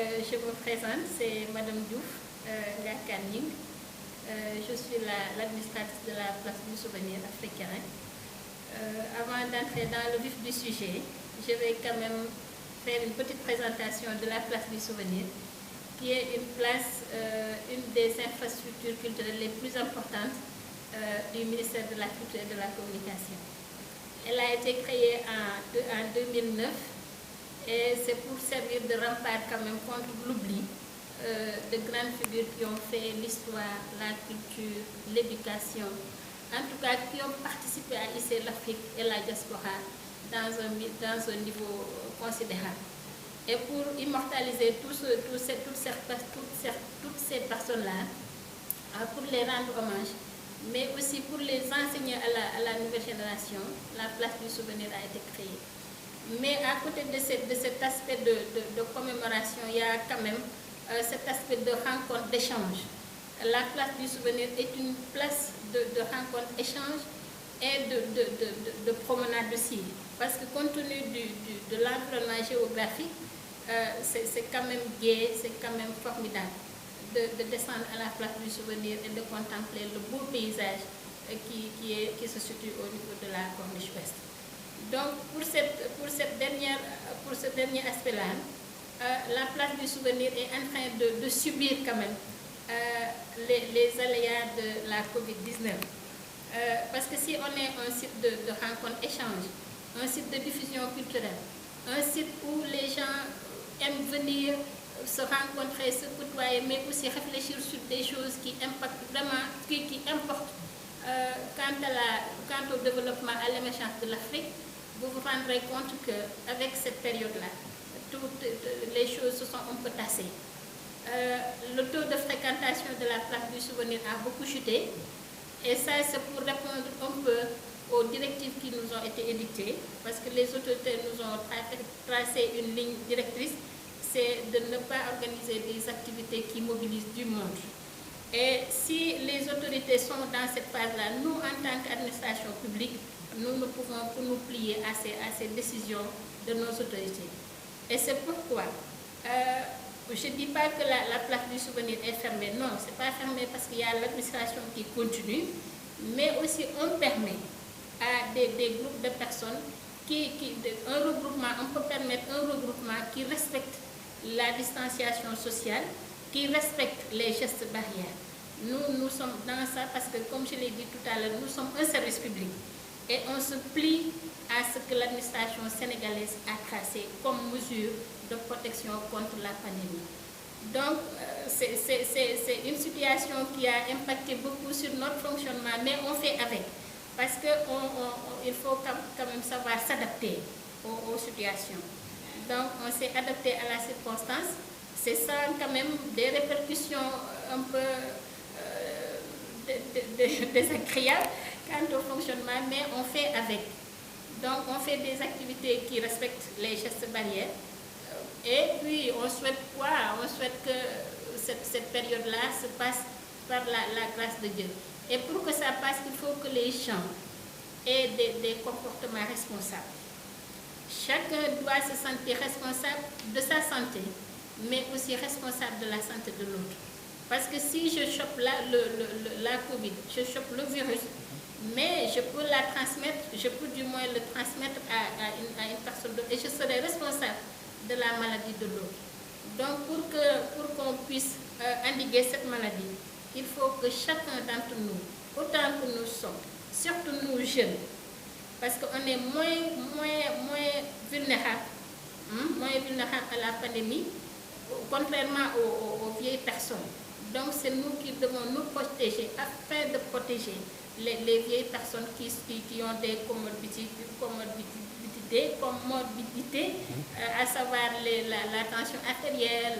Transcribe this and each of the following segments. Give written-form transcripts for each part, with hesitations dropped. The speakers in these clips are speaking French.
je me présente, c'est Madame Diouf Gakaning. Je suis l'administratrice de la place du souvenir africain. Avant d'entrer dans le vif du sujet, je vais quand même faire une petite présentation de la place du souvenir, qui est une place, une des infrastructures culturelles les plus importantes du ministère de la Culture et de la Communication. Elle a été créée en 2009 et c'est pour servir de rempart quand même contre l'oubli de grandes figures qui ont fait l'histoire, la culture, l'éducation, en tout cas qui ont participé à hisser l'Afrique et la diaspora dans un niveau considérable. Et pour immortaliser toutes ces personnes-là, pour les rendre hommage, mais aussi pour les enseigner à la nouvelle génération, la place du souvenir a été créée. Mais à côté de cet aspect de commémoration, il y a quand même cet aspect de rencontre, d'échange. La place du souvenir est une place de rencontre, d'échange et de promenade aussi. Parce que compte tenu de l'environnement géographique, c'est quand même gai, c'est quand même formidable de descendre à la place du souvenir et de contempler le beau paysage qui se situe au niveau de la Corniche Ouest. Donc pour ce dernier aspect-là, la place du souvenir est en train de subir quand même les aléas de la Covid-19. Parce que si on est un site de rencontre-échange, un site de diffusion culturelle, un site où les gens aiment venir se rencontrer, se côtoyer, mais aussi réfléchir sur des choses qui impactent vraiment, qui importent quant au développement, à l'émergence de l'Afrique, vous vous rendrez compte qu'avec cette période-là, toutes les choses se sont un peu tassées. Le taux de fréquentation de la place du souvenir a beaucoup chuté, et ça c'est pour répondre un peu aux directives qui nous ont été édictées, parce que les autorités nous ont tracé une ligne directrice, c'est de ne pas organiser des activités qui mobilisent du monde. Et si les autorités sont dans cette phase-là, nous, en tant qu'administration publique, nous ne pouvons que nous plier à ces décisions de nos autorités. Et c'est pourquoi je ne dis pas que la place du souvenir est fermée. Non, ce n'est pas fermé parce qu'il y a l'administration qui continue, mais aussi on permet à des groupes de personnes on peut permettre un regroupement qui respecte la distanciation sociale, qui respecte les gestes barrières. Nous sommes dans ça parce que, comme je l'ai dit tout à l'heure, nous sommes un service public et on se plie à ce que l'administration sénégalaise a tracé comme mesure de protection contre la pandémie. Donc, c'est une situation qui a impacté beaucoup sur notre fonctionnement, mais on fait avec. Parce qu'il faut quand même savoir s'adapter aux situations. Donc, on s'est adapté à la circonstance. C'est ça quand même des répercussions un peu désagréables quant au fonctionnement, mais on fait avec. Donc, on fait des activités qui respectent les gestes barrières. Et puis, on souhaite quoi? On souhaite que cette période-là se passe par la grâce de Dieu. Et pour que ça passe, il faut que les gens aient des comportements responsables. Chacun doit se sentir responsable de sa santé, mais aussi responsable de la santé de l'autre. Parce que si je chope la Covid, je chope le virus, mais je peux la transmettre, je peux du moins le transmettre à une personne d'autre, et je serai responsable de la maladie de l'autre. Donc pour qu'on puisse endiguer cette maladie, il faut que chacun d'entre nous, autant que nous sommes, surtout nous jeunes, parce qu'on est moins vulnérable à la pandémie, contrairement aux vieilles personnes. Donc c'est nous qui devons nous protéger afin de protéger les vieilles personnes qui ont des comorbidités, à savoir la tension artérielle,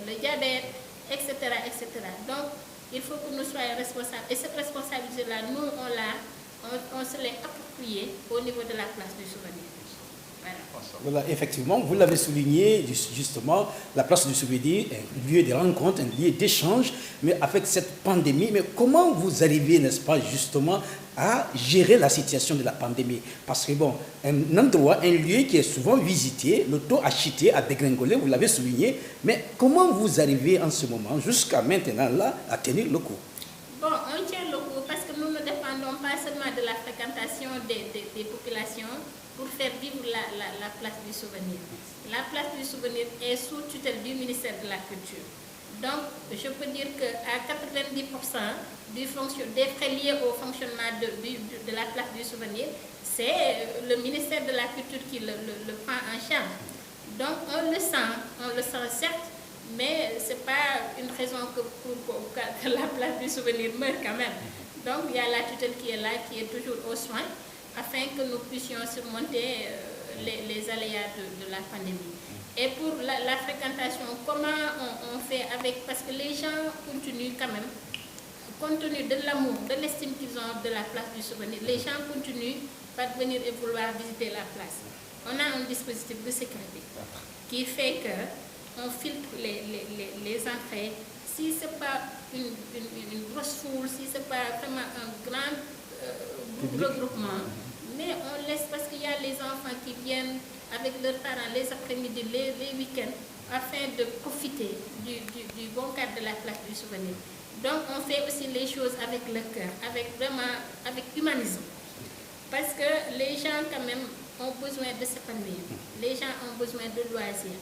le diabète, etc., etc. Donc, il faut que nous soyons responsables. Et cette responsabilité-là, nous, on se l'est appropriée au niveau de la place du souvenir. Voilà, effectivement, vous l'avez souligné, justement, la place du souvenir est un lieu de rencontre, un lieu d'échange, mais avec cette pandémie, mais comment vous arrivez, n'est-ce pas, justement, à gérer la situation de la pandémie. Parce que bon, un endroit, un lieu qui est souvent visité, le taux a chuté, a dégringolé, vous l'avez souligné, mais comment vous arrivez en ce moment, jusqu'à maintenant, là, à tenir le coup? Bon, on tient le coup parce que nous ne dépendons pas seulement de la fréquentation des populations pour faire vivre la place du souvenir. La place du souvenir est sous tutelle du ministère de la Culture. Donc, je peux dire qu'à 90% des frais liés au fonctionnement de la place du souvenir, c'est le ministère de la Culture qui le prend en charge. Donc, on le sent certes, mais ce n'est pas une raison que la place du souvenir meure quand même. Donc, il y a la tutelle qui est là, qui est toujours aux soins, afin que nous puissions surmonter les aléas de la pandémie. Et pour la fréquentation, comment on fait avec... Parce que les gens continuent quand même, compte tenu de l'amour, de l'estime qu'ils ont de la place du souvenir, les gens continuent par venir et vouloir visiter la place. On a un dispositif de sécurité qui fait qu'on filtre les entrées. Si ce n'est pas une grosse foule, si ce n'est pas vraiment un grand regroupement, mais on laisse parce qu'il y a les enfants qui viennent avec leurs parents les après-midi, les week-ends, afin de profiter du bon cadre de la place du souvenir. Donc on fait aussi les choses avec le cœur, avec humanisme. Parce que les gens quand même ont besoin de s'épanouir, les gens ont besoin de loisirs.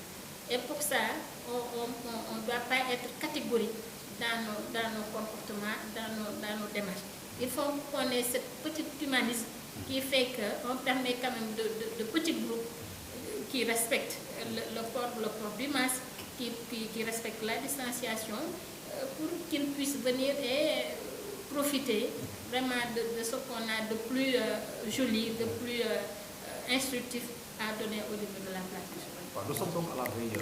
Et pour ça, on ne doit pas être catégorique dans nos comportements, dans nos démarches. Il faut qu'on ait ce petit humanisme qui fait qu'on permet quand même de petits groupes qui respectent le port du masque, qui respectent la distanciation, pour qu'ils puissent venir et profiter vraiment de ce qu'on a de plus joli, de plus instructif à donner au niveau de la place. Nous sommes donc à la veille